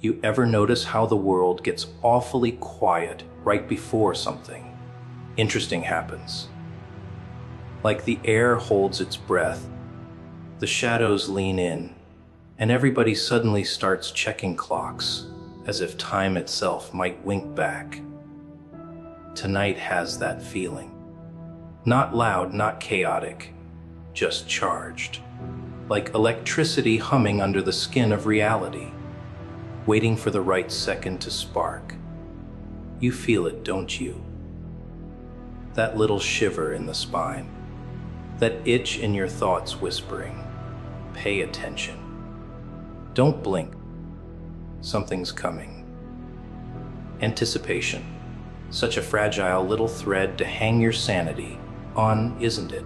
You ever notice how the world gets awfully quiet right before something interesting happens? Like the air holds its breath, the shadows lean in, and everybody suddenly starts checking clocks, as if time itself might wink back. Tonight has that feeling. Not loud, not chaotic, just charged. Like electricity humming under the skin of reality, waiting for the right second to spark. You feel it, don't you? That little shiver in the spine, that itch in your thoughts whispering, pay attention. Don't blink. Something's coming. Anticipation. Such a fragile little thread to hang your sanity on, isn't it?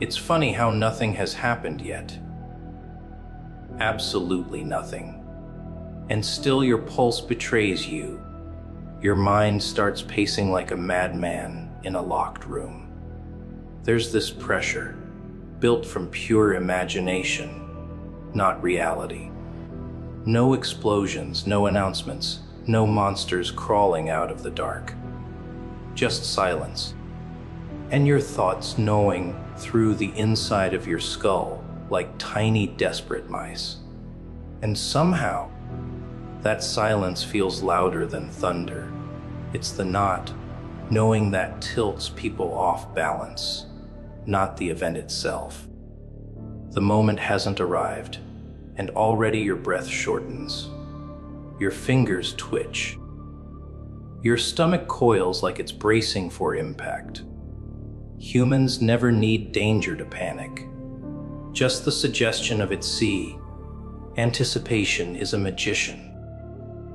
It's funny how nothing has happened yet. Absolutely nothing. And still your pulse betrays you. Your mind starts pacing like a madman in a locked room. There's this pressure, built from pure imagination, not reality. No explosions, no announcements, no monsters crawling out of the dark. Just silence. And your thoughts gnawing through the inside of your skull like tiny, desperate mice. And somehow, that silence feels louder than thunder. It's the not knowing that tilts people off balance, not the event itself. The moment hasn't arrived, and already your breath shortens. Your fingers twitch. Your stomach coils like it's bracing for impact. Humans never need danger to panic. Just the suggestion of it. See, anticipation is a magician.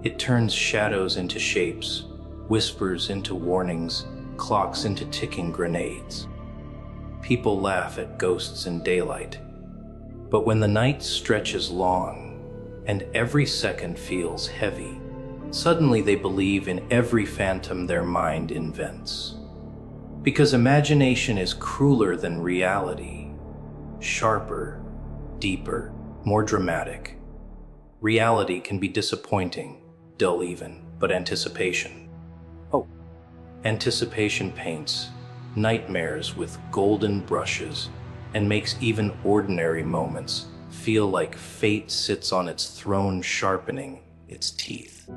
It turns shadows into shapes, whispers into warnings, clocks into ticking grenades. People laugh at ghosts in daylight. But when the night stretches long, and every second feels heavy, suddenly they believe in every phantom their mind invents. Because imagination is crueler than reality, sharper, deeper, more dramatic. Reality can be disappointing, dull even, but anticipation. Anticipation paints nightmares with golden brushes and makes even ordinary moments feel like fate sits on its throne sharpening its teeth.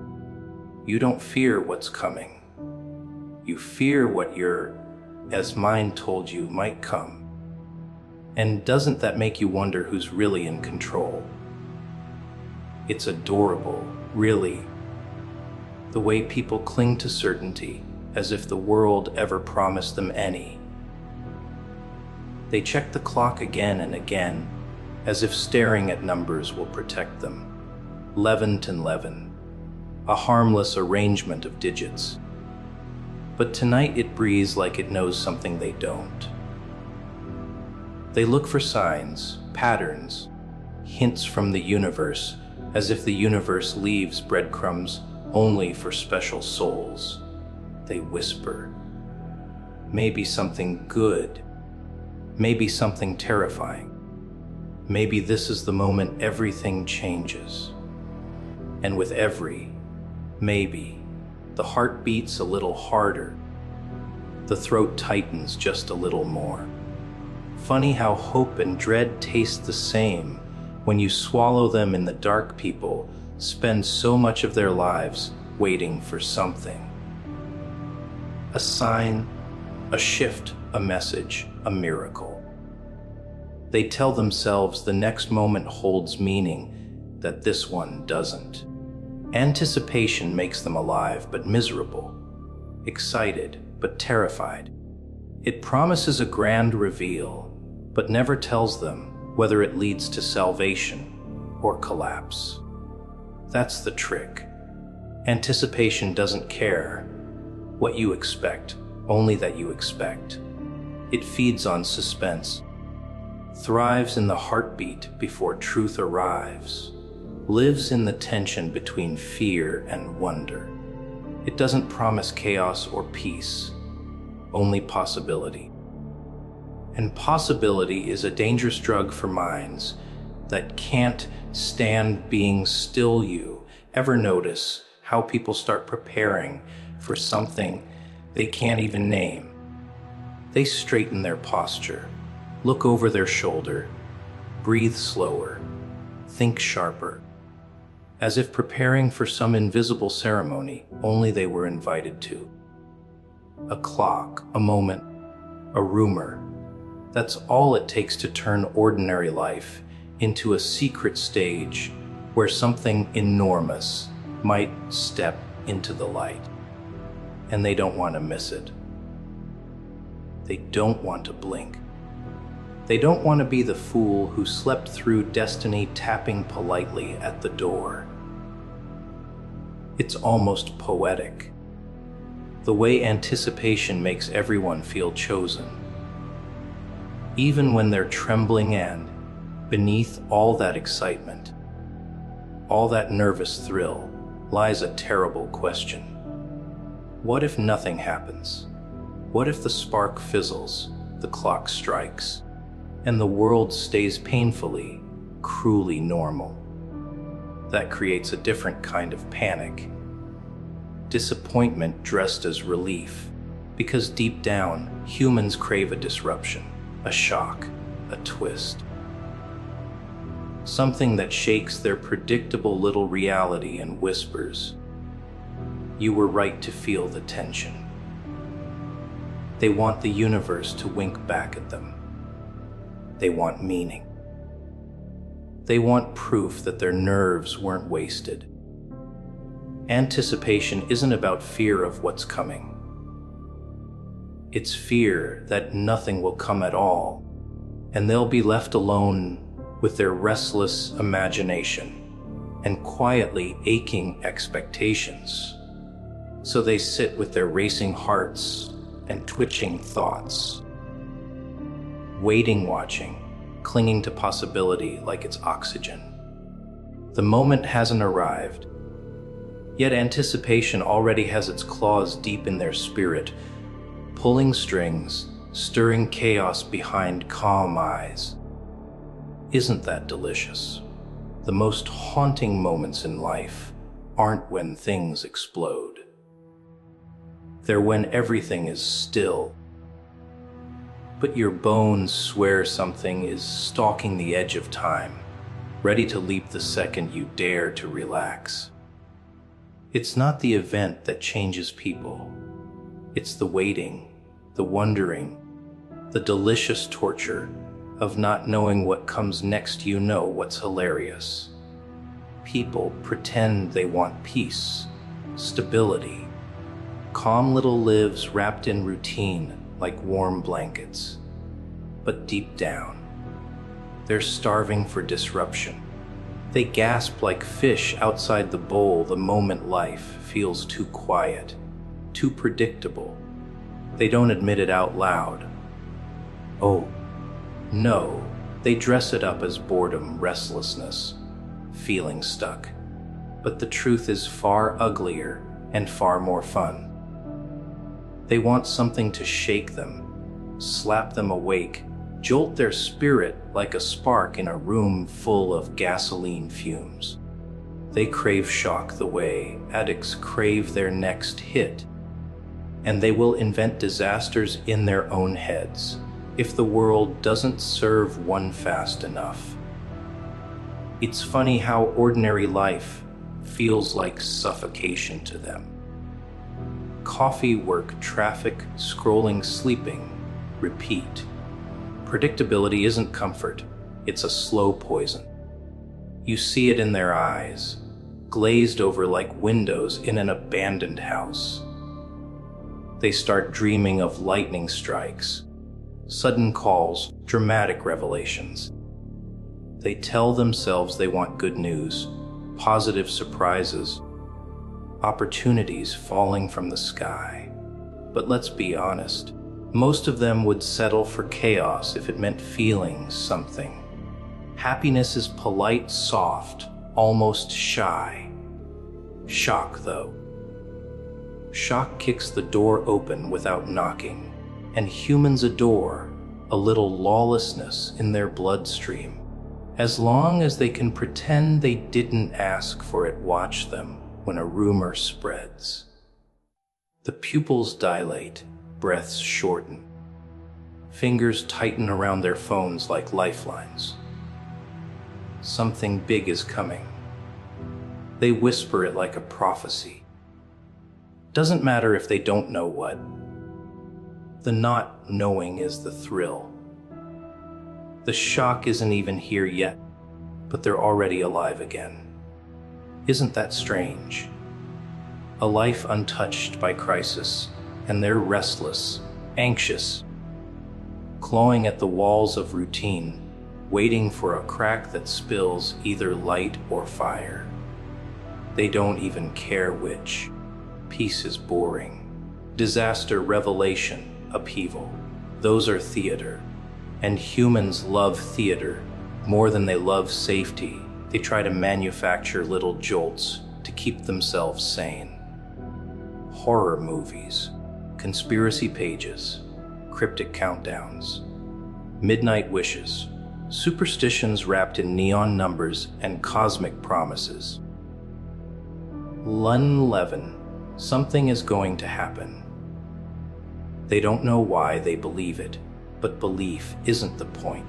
You don't fear what's coming. You fear what as mind told you, might come. And doesn't that make you wonder who's really in control? It's adorable, really. The way people cling to certainty, as if the world ever promised them any. They check the clock again and again, as if staring at numbers will protect them. 11, a harmless arrangement of digits. But tonight it breathes like it knows something they don't. They look for signs, patterns, hints from the universe, as if the universe leaves breadcrumbs only for special souls. They whisper. Maybe something good. Maybe something terrifying. Maybe this is the moment everything changes. And with every maybe, the heart beats a little harder. The throat tightens just a little more. Funny how hope and dread taste the same when you swallow them in the dark. People spend so much of their lives waiting for something. A sign, a shift, a message, a miracle. They tell themselves the next moment holds meaning, that this one doesn't. Anticipation makes them alive but miserable, excited but terrified. It promises a grand reveal, but never tells them whether it leads to salvation or collapse. That's the trick. Anticipation doesn't care what you expect, only that you expect. It feeds on suspense, thrives in the heartbeat before truth arrives, lives in the tension between fear and wonder. It doesn't promise chaos or peace, only possibility. And possibility is a dangerous drug for minds that can't stand being still. You Ever notice how people start preparing for something they can't even name? They straighten their posture, look over their shoulder, breathe slower, think sharper, as if preparing for some invisible ceremony only they were invited to. A clock, a moment, a rumor. That's all it takes to turn ordinary life into a secret stage where something enormous might step into the light. And they don't want to miss it. They don't want to blink. They don't want to be the fool who slept through destiny tapping politely at the door. It's almost poetic, the way anticipation makes everyone feel chosen. Even when they're trembling and, beneath all that excitement, all that nervous thrill, lies a terrible question. What if nothing happens? What if the spark fizzles, the clock strikes, and the world stays painfully, cruelly normal? That creates a different kind of panic. Disappointment dressed as relief, because deep down, humans crave a disruption, a shock, a twist. Something that shakes their predictable little reality and whispers, "You were right to feel the tension." They want the universe to wink back at them. They want meaning. They want proof that their nerves weren't wasted. Anticipation isn't about fear of what's coming. It's fear that nothing will come at all, and they'll be left alone with their restless imagination and quietly aching expectations. So they sit with their racing hearts and twitching thoughts, waiting, watching, clinging to possibility like it's oxygen. The moment hasn't arrived, yet anticipation already has its claws deep in their spirit, pulling strings, stirring chaos behind calm eyes. Isn't that delicious? The most haunting moments in life aren't when things explode. They're when everything is still, but your bones swear something is stalking the edge of time, ready to leap the second you dare to relax. It's not the event that changes people. It's the waiting, the wondering, the delicious torture of not knowing what comes next. You know what's hilarious? People pretend they want peace, stability, calm little lives wrapped in routine like warm blankets. But deep down, they're starving for disruption. They gasp like fish outside the bowl the moment life feels too quiet, too predictable. They don't admit it out loud. Oh, no, they dress it up as boredom, restlessness, feeling stuck. But the truth is far uglier and far more fun. They want something to shake them, slap them awake, jolt their spirit like a spark in a room full of gasoline fumes. They crave shock the way addicts crave their next hit, and they will invent disasters in their own heads if the world doesn't serve one fast enough. It's funny how ordinary life feels like suffocation to them. Coffee, work, traffic, scrolling, sleeping, repeat. Predictability isn't comfort, it's a slow poison. You see it in their eyes, glazed over like windows in an abandoned house. They start dreaming of lightning strikes, sudden calls, dramatic revelations. They tell themselves they want good news, positive surprises, opportunities falling from the sky. But let's be honest, most of them would settle for chaos if it meant feeling something. Happiness is polite, soft, almost shy. Shock, though. Shock kicks the door open without knocking, and humans adore a little lawlessness in their bloodstream, As long as they can pretend they didn't ask for it, watch them when a rumor spreads. The pupils dilate, breaths shorten. Fingers tighten around their phones like lifelines. Something big is coming. They whisper it like a prophecy. Doesn't matter if they don't know what. The not knowing is the thrill. The shock isn't even here yet, but they're already alive again. Isn't that strange? A life untouched by crisis, and they're restless, anxious, clawing at the walls of routine, waiting for a crack that spills either light or fire. They don't even care which. Peace is boring. Disaster, revelation, upheaval. Those are theater. And humans love theater more than they love safety. They try to manufacture little jolts to keep themselves sane. Horror movies, conspiracy pages, cryptic countdowns, midnight wishes, superstitions wrapped in neon numbers and cosmic promises. 11. Something is going to happen. They don't know why they believe it, but belief isn't the point.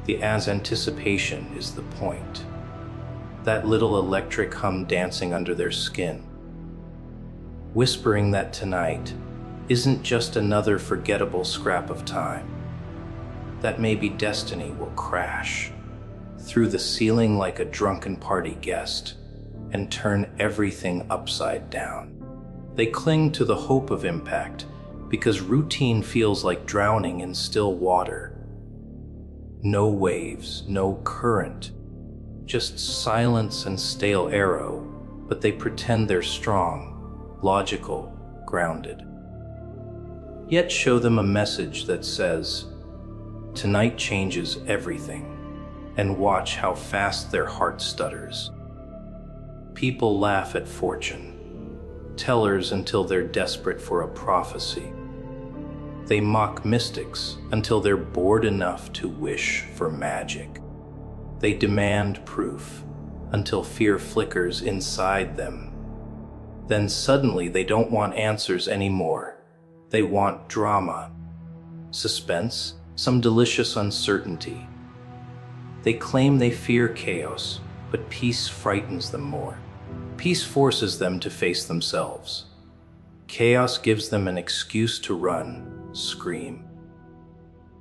The anticipation is the point. That little electric hum dancing under their skin, whispering that tonight isn't just another forgettable scrap of time. That maybe destiny will crash through the ceiling like a drunken party guest and turn everything upside down. They cling to the hope of impact because routine feels like drowning in still water. No waves, no current, just silence and stale arrow, but they pretend they're strong, logical, grounded. Yet show them a message that says, tonight changes everything, and watch how fast their heart stutters. People laugh at fortune, tellers until they're desperate for a prophecy. They mock mystics until they're bored enough to wish for magic. They demand proof until fear flickers inside them. Then suddenly they don't want answers anymore. They want drama, suspense, some delicious uncertainty. They claim they fear chaos, but peace frightens them more. Peace forces them to face themselves. Chaos gives them an excuse to run, scream,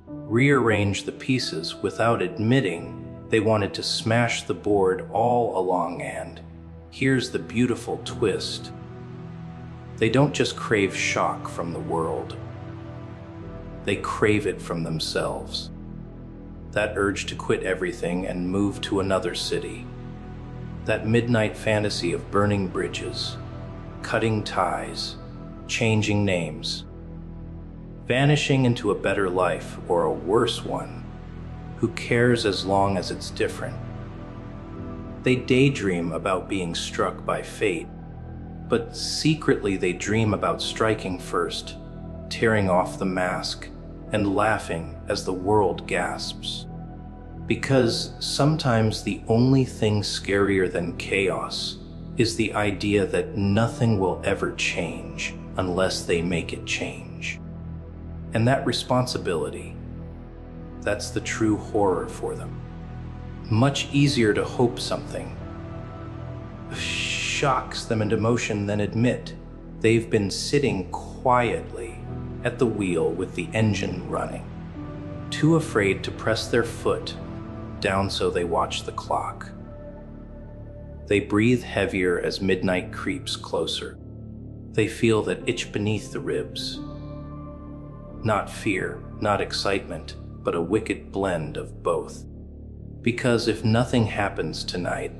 rearrange the pieces without admitting they wanted to smash the board all along. And here's the beautiful twist. They don't just crave shock from the world. They crave it from themselves. That urge to quit everything and move to another city. That midnight fantasy of burning bridges, cutting ties, changing names, vanishing into a better life or a worse one. Who cares as long as it's different? They daydream about being struck by fate, but secretly they dream about striking first, tearing off the mask, and laughing as the world gasps. Because sometimes the only thing scarier than chaos is the idea that nothing will ever change unless they make it change. And that responsibility, that's the true horror for them. Much easier to hope something shocks them into motion than admit they've been sitting quietly at the wheel with the engine running, too afraid to press their foot down, so they watch the clock. They breathe heavier as midnight creeps closer. They feel that itch beneath the ribs. Not fear, not excitement, but a wicked blend of both. Because if nothing happens tonight,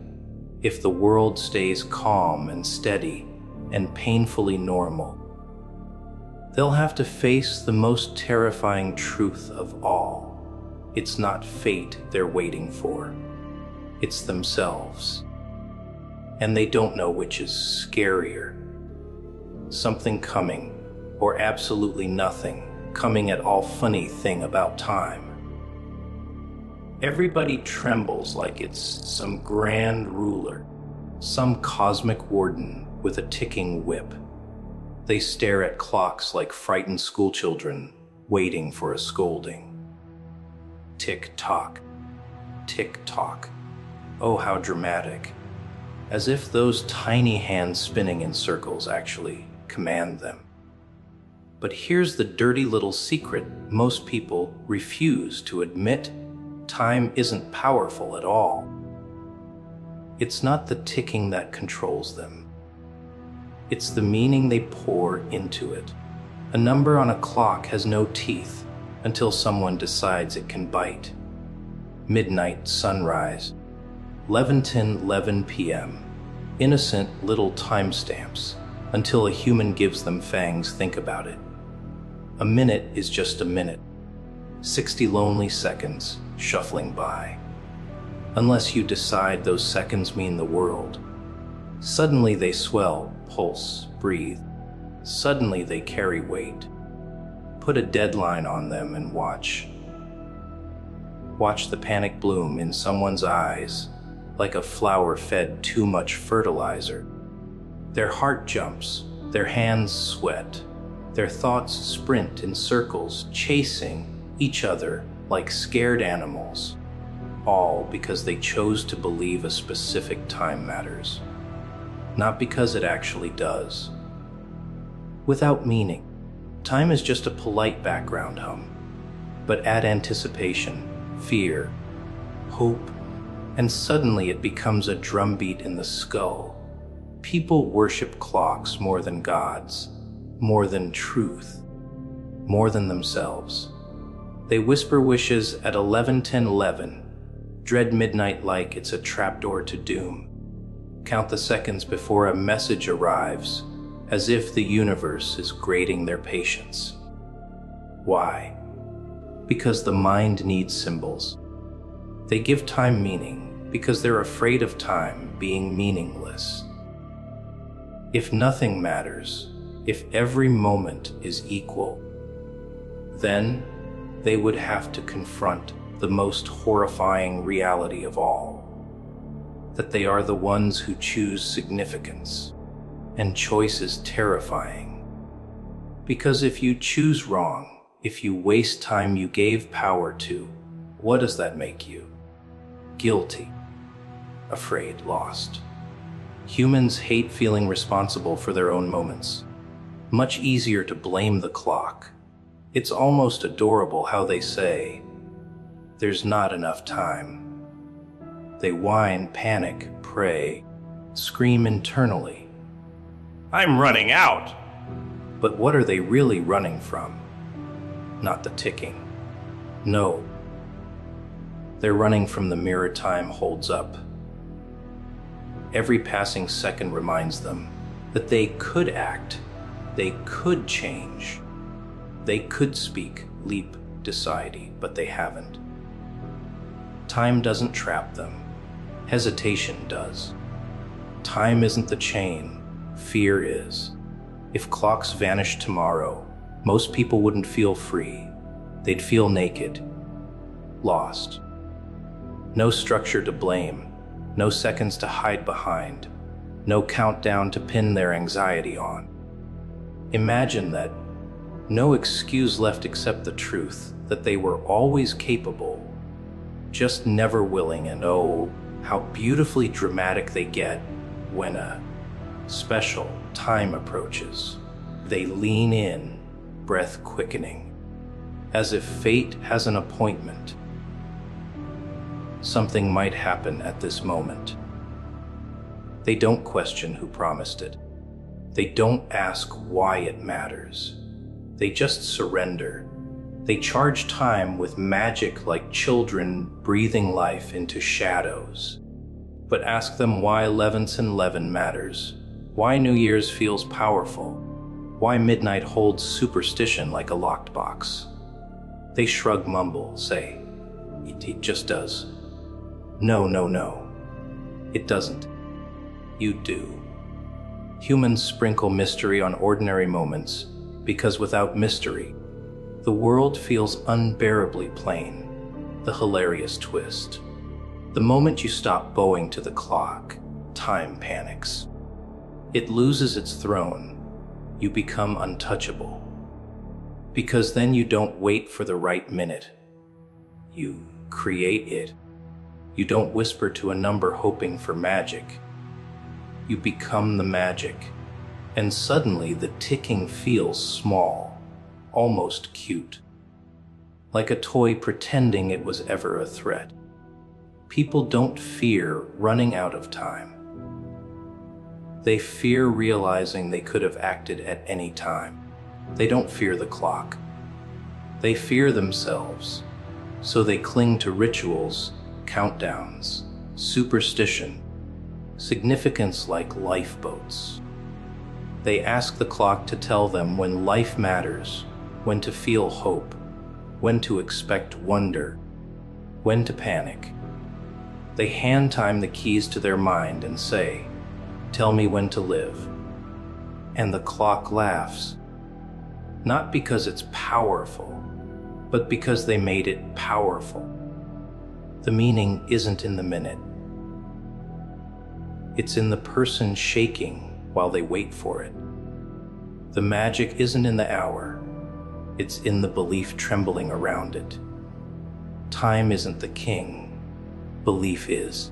if the world stays calm and steady and painfully normal, they'll have to face the most terrifying truth of all. It's not fate they're waiting for. It's themselves. And they don't know which is scarier. Something coming, or absolutely nothing coming at all. Funny thing about time, Everybody trembles like it's some grand ruler, some cosmic warden with a ticking whip. They stare at clocks like frightened schoolchildren waiting for a scolding. Tick-tock, tick-tock. Oh, how dramatic. As if those tiny hands spinning in circles actually command them. But here's the dirty little secret most people refuse to admit. Time isn't powerful at all. It's not the ticking that controls them. It's the meaning they pour into it. A number on a clock has no teeth until someone decides it can bite. Midnight sunrise, Leventon 11 p.m. Innocent little timestamps until a human gives them fangs. Think about it. A minute is just a minute. 60 lonely seconds shuffling by. Unless you decide those seconds mean the world. Suddenly they swell, pulse, breathe. Suddenly they carry weight. Put a deadline on them and watch. Watch the panic bloom in someone's eyes, like a flower fed too much fertilizer. Their heart jumps, their hands sweat, their thoughts sprint in circles, chasing each other like scared animals, all because they chose to believe a specific time matters, not because it actually does. Without meaning, time is just a polite background hum, but add anticipation, fear, hope, and suddenly it becomes a drumbeat in the skull. People worship clocks more than gods, more than truth, more than themselves. They whisper wishes at 11:10:11, dread midnight like it's a trapdoor to doom. Count the seconds before a message arrives, as if the universe is grading their patience. Why? Because the mind needs symbols. They give time meaning because they're afraid of time being meaningless. If nothing matters, if every moment is equal, then they would have to confront the most horrifying reality of all, that they are the ones who choose significance, and choice is terrifying. Because if you choose wrong, if you waste time you gave power to, what does that make you? Guilty, afraid, lost. Humans hate feeling responsible for their own moments. Much easier to blame the clock. It's almost adorable how they say, "There's not enough time." They whine, panic, pray, scream internally, "I'm running out!" But what are they really running from? Not the ticking. No. They're running from the mirror time holds up. Every passing second reminds them that they could act, they could change, they could speak, leap, decide, but they haven't. Time doesn't trap them. Hesitation does. Time isn't the chain, fear is. If clocks vanished tomorrow, most people wouldn't feel free. They'd feel naked, lost. No structure to blame, no seconds to hide behind, no countdown to pin their anxiety on. Imagine that. No excuse left except the truth that they were always capable, just never willing, and oh, how beautifully dramatic they get when a special time approaches. They lean in, breath quickening, as if fate has an appointment. Something might happen at this moment. They don't question who promised it. They don't ask why it matters. They just surrender. They charge time with magic like children breathing life into shadows. But ask them why Leventon matters, why New Year's feels powerful, why midnight holds superstition like a locked box. They shrug, mumble, say, it just does. No, it doesn't. You do. Humans sprinkle mystery on ordinary moments because without mystery, the world feels unbearably plain. the hilarious twist. The moment you stop bowing to the clock, time panics. It loses its throne. You become untouchable. Because then you don't wait for the right minute. You create it. You don't whisper to a number hoping for magic. You become the magic. And suddenly the ticking feels small, almost cute. Like a toy pretending it was ever a threat. People don't fear running out of time. They fear realizing they could have acted at any time. They don't fear the clock. They fear themselves. So they cling to rituals, countdowns, superstition, significance like lifeboats. They ask the clock to tell them when life matters, when to feel hope, when to expect wonder, when to panic. They hand time the keys to their mind and say, "Tell me when to live." And the clock laughs. Not because it's powerful, but because they made it powerful. The meaning isn't in the minute. It's in the person shaking while they wait for it. The magic isn't in the hour. It's in the belief trembling around it. Time isn't the king. Belief is.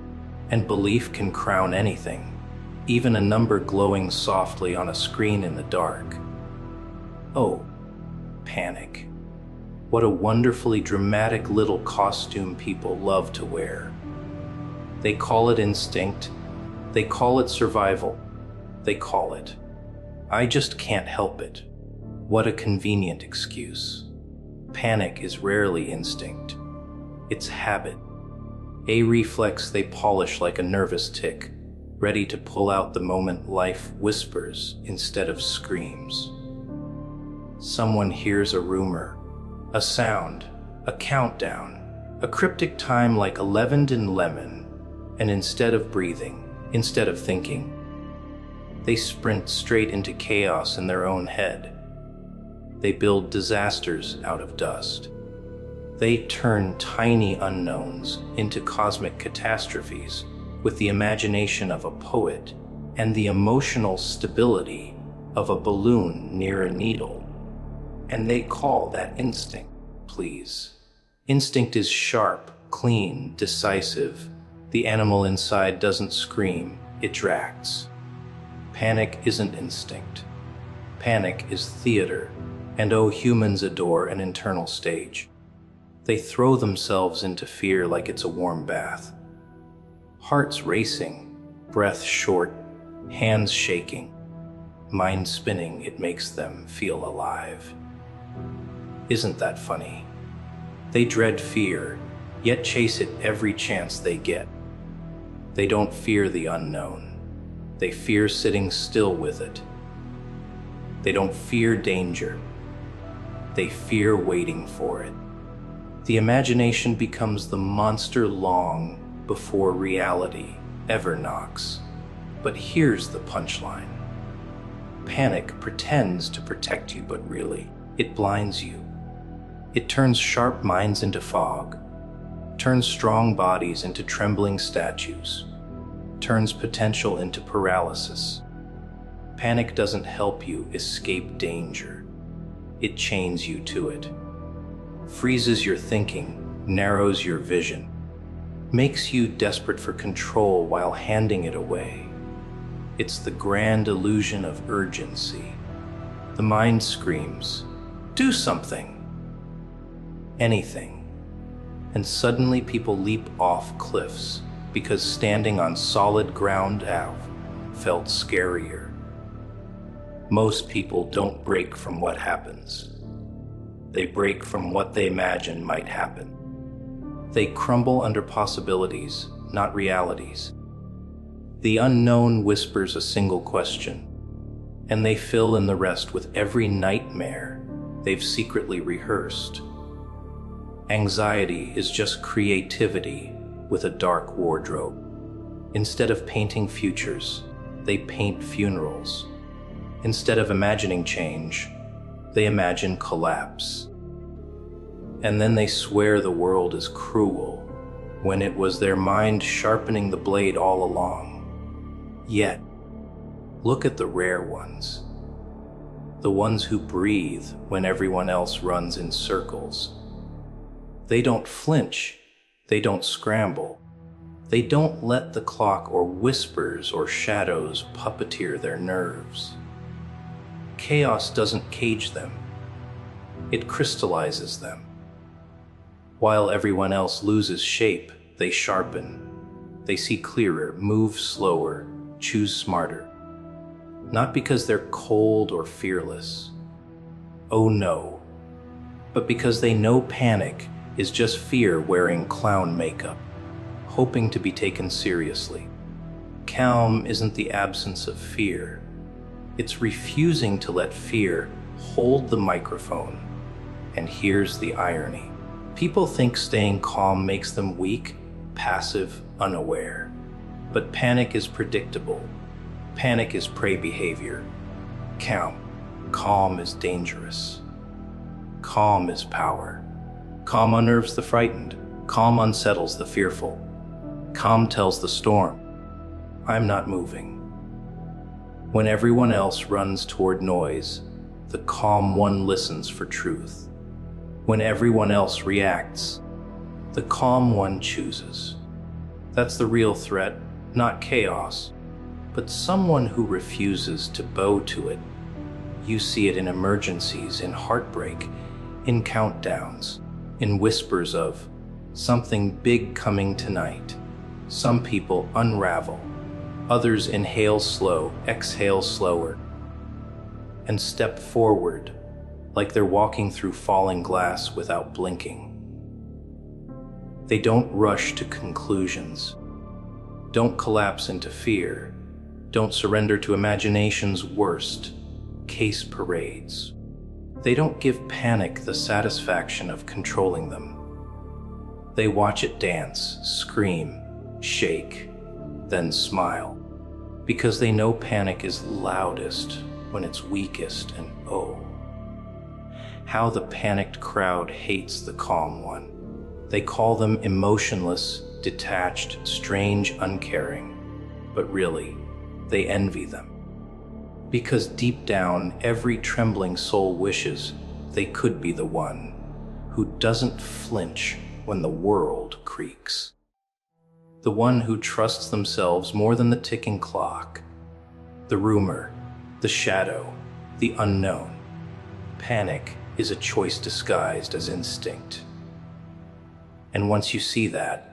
And belief can crown anything, even a number glowing softly on a screen in the dark. Oh, panic. What a wonderfully dramatic little costume people love to wear. They call it instinct. They call it survival. They call it, "I just can't help it." What a convenient excuse. Panic is rarely instinct. It's habit. A reflex they polish like a nervous tick, ready to pull out the moment life whispers instead of screams. Someone hears a rumor, a sound, a countdown, a cryptic time like 11 and lemon, and instead of breathing, instead of thinking, they sprint straight into chaos in their own head. They build disasters out of dust. They turn tiny unknowns into cosmic catastrophes with the imagination of a poet and the emotional stability of a balloon near a needle. And they call that instinct, please. Instinct is sharp, clean, decisive. The animal inside doesn't scream, it tracts. Panic isn't instinct. Panic is theater, and humans adore an internal stage. They throw themselves into fear like it's a warm bath. Hearts racing, breath short, hands shaking, mind spinning, it makes them feel alive. Isn't that funny? They dread fear, yet chase it every chance they get. They don't fear the unknown. They fear sitting still with it. They don't fear danger. They fear waiting for it. The imagination becomes the monster long before reality ever knocks. But here's the punchline. Panic pretends to protect you, but really, it blinds you. It turns sharp minds into fog, turns strong bodies into trembling statues, turns potential into paralysis. Panic doesn't help you escape danger. It chains you to it, freezes your thinking, narrows your vision, makes you desperate for control while handing it away. It's the grand illusion of urgency. The mind screams, "Do something!" Anything. And suddenly people leap off cliffs because standing on solid ground felt scarier. Most people don't break from what happens. They break from what they imagine might happen. They crumble under possibilities, not realities. The unknown whispers a single question, and they fill in the rest with every nightmare they've secretly rehearsed. Anxiety is just creativity with a dark wardrobe. Instead of painting futures, they paint funerals. Instead of imagining change, they imagine collapse. And then they swear the world is cruel, when it was their mind sharpening the blade all along. Yet, look at the rare ones. The ones who breathe when everyone else runs in circles. They don't flinch, they don't scramble. They don't let the clock or whispers or shadows puppeteer their nerves. Chaos doesn't cage them. It crystallizes them. While everyone else loses shape, they sharpen. They see clearer, move slower, choose smarter. Not because they're cold or fearless. Oh no. But because they know panic is just fear wearing clown makeup, hoping to be taken seriously. Calm isn't the absence of fear. It's refusing to let fear hold the microphone. And here's the irony. People think staying calm makes them weak, passive, unaware. But panic is predictable. Panic is prey behavior. Calm is dangerous. Calm is power. Calm unnerves the frightened. Calm unsettles the fearful. Calm tells the storm, I'm not moving. When everyone else runs toward noise, the calm one listens for truth. When everyone else reacts, the calm one chooses. That's the real threat, not chaos, but someone who refuses to bow to it. You see it in emergencies, in heartbreak, in countdowns, in whispers of something big coming tonight. Some people unravel, others inhale slow, exhale slower, and step forward like they're walking through falling glass without blinking. They don't rush to conclusions, don't collapse into fear, don't surrender to imagination's worst case parades. They don't give panic the satisfaction of controlling them. They watch it dance, scream, shake, then smile, because they know panic is loudest when it's weakest, and oh, how the panicked crowd hates the calm one. They call them emotionless, detached, strange, uncaring, but really, they envy them. Because deep down, every trembling soul wishes they could be the one who doesn't flinch when the world creaks. The one who trusts themselves more than the ticking clock, the rumor, the shadow, the unknown. Panic is a choice disguised as instinct. And once you see that,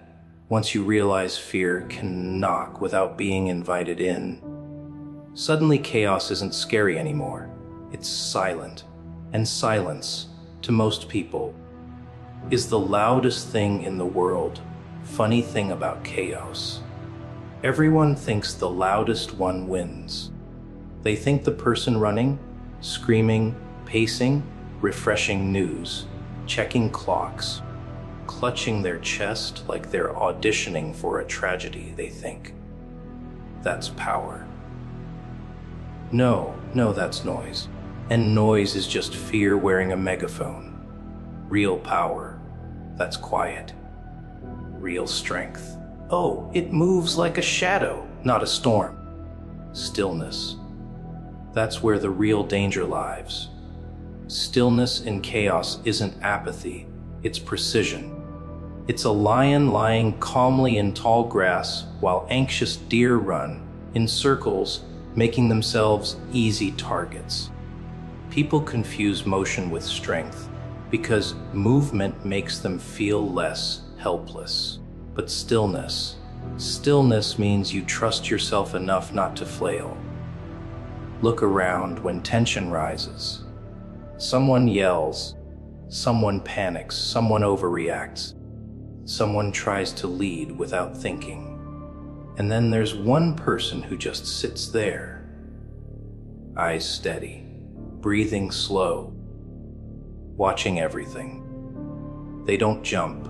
once you realize fear can knock without being invited in, suddenly chaos isn't scary anymore. It's silent. And silence, to most people, is the loudest thing in the world. Funny thing about chaos. Everyone thinks the loudest one wins. They think the person running, screaming, pacing, refreshing news, checking clocks, clutching their chest like they're auditioning for a tragedy, they think. That's power. No, that's noise. And noise is just fear wearing a megaphone. Real power, that's quiet. Real strength. Oh, it moves like a shadow, not a storm. Stillness. That's where the real danger lies. Stillness in chaos isn't apathy, it's precision. It's a lion lying calmly in tall grass while anxious deer run in circles, making themselves easy targets. People confuse motion with strength because movement makes them feel less helpless. But stillness means you trust yourself enough not to flail. Look around when tension rises. Someone yells, someone panics, someone overreacts, someone tries to lead without thinking. And then there's one person who just sits there, eyes steady, breathing slow, watching everything. They don't jump,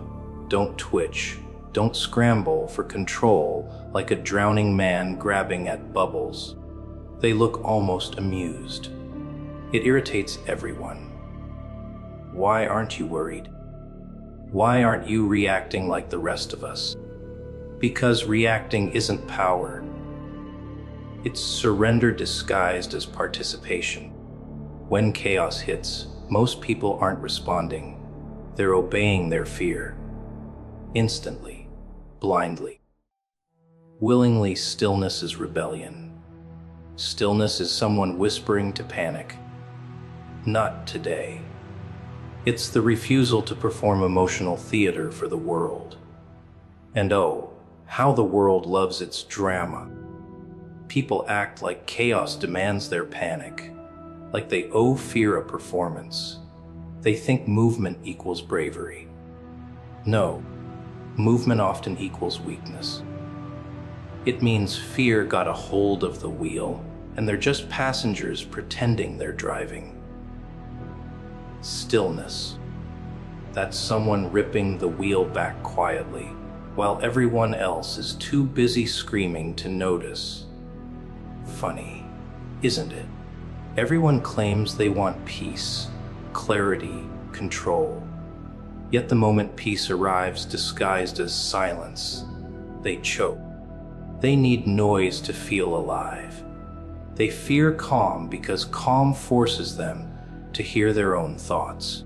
don't twitch, don't scramble for control like a drowning man grabbing at bubbles. They look almost amused. It irritates everyone. Why aren't you worried? Why aren't you reacting like the rest of us? Because reacting isn't power. It's surrender disguised as participation. When chaos hits, most people aren't responding. They're obeying their fear. Instantly, blindly. Willingly, stillness is rebellion. Stillness is someone whispering to panic. Not today. It's the refusal to perform emotional theater for the world. And oh, how the world loves its drama. People act like chaos demands their panic, like they owe fear a performance. They think movement equals bravery. No, movement often equals weakness. It means fear got a hold of the wheel, and they're just passengers pretending they're driving. Stillness. That's someone ripping the wheel back quietly, while everyone else is too busy screaming to notice. Funny, isn't it? Everyone claims they want peace, clarity, control. Yet the moment peace arrives disguised as silence, they choke. They need noise to feel alive. They fear calm because calm forces them to hear their own thoughts,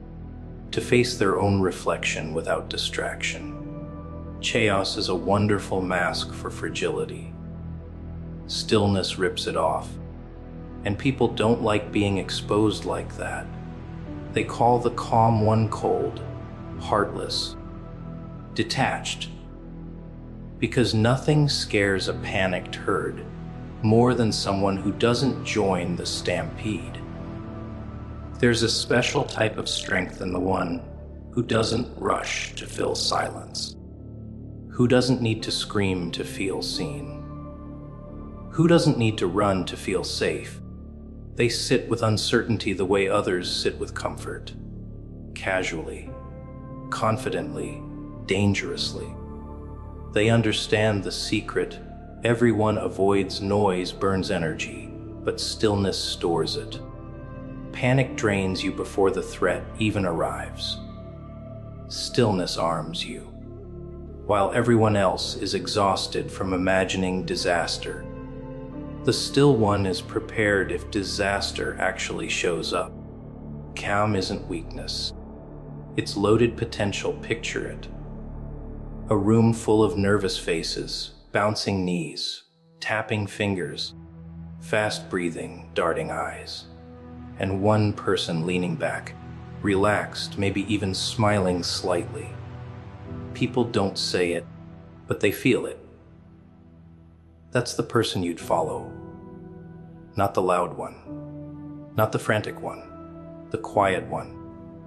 to face their own reflection without distraction. Chaos is a wonderful mask for fragility. Stillness rips it off, and people don't like being exposed like that. They call the calm one cold, heartless, detached, because nothing scares a panicked herd more than someone who doesn't join the stampede. There's a special type of strength in the one who doesn't rush to fill silence, who doesn't need to scream to feel seen, who doesn't need to run to feel safe. They sit with uncertainty the way others sit with comfort, casually, confidently, dangerously. They understand the secret. Everyone avoids noise, burns energy, but stillness stores it. Panic drains you before the threat even arrives. Stillness arms you, while everyone else is exhausted from imagining disaster. The still one is prepared if disaster actually shows up. Calm isn't weakness. It's loaded potential. Picture it. A room full of nervous faces, bouncing knees, tapping fingers, fast breathing, darting eyes, and one person leaning back, relaxed, maybe even smiling slightly. People don't say it, but they feel it. That's the person you'd follow. Not the loud one, not the frantic one, the quiet one.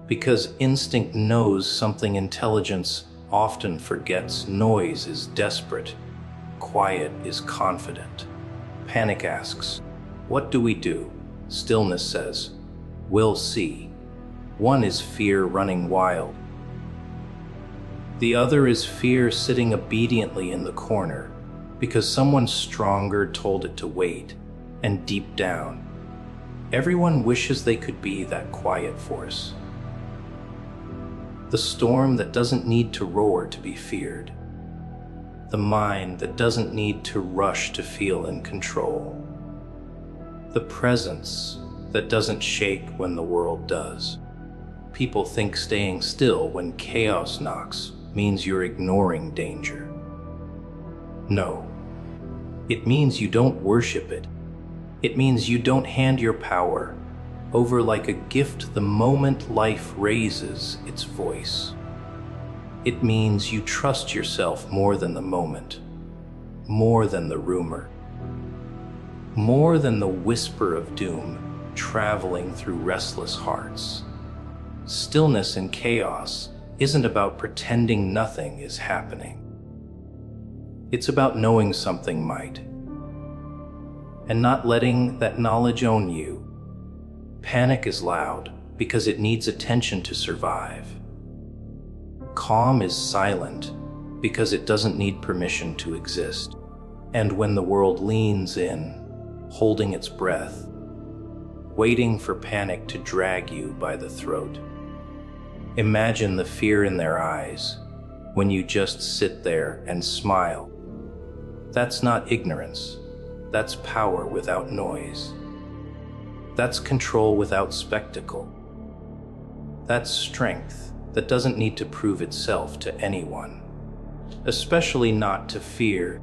Because instinct knows something intelligence often forgets. Noise is desperate. Quiet is confident. Panic asks, "What do we do?" Stillness says, "We'll see." One is fear running wild. The other is fear sitting obediently in the corner because someone stronger told it to wait. And deep down, everyone wishes they could be that quiet force. The storm that doesn't need to roar to be feared. The mind that doesn't need to rush to feel in control. The presence that doesn't shake when the world does. People think staying still when chaos knocks means you're ignoring danger. No, it means you don't worship it. It means you don't hand your power over like a gift the moment life raises its voice. It means you trust yourself more than the moment, more than the rumor, more than the whisper of doom traveling through restless hearts. Stillness in chaos isn't about pretending nothing is happening. It's about knowing something might, and not letting that knowledge own you. Panic is loud because it needs attention to survive. Calm is silent because it doesn't need permission to exist. And when the world leans in, holding its breath, waiting for panic to drag you by the throat, Imagine the fear in their eyes when you just sit there and smile. That's not ignorance. That's power without noise. That's control without spectacle. That's strength that doesn't need to prove itself to anyone, especially not to fear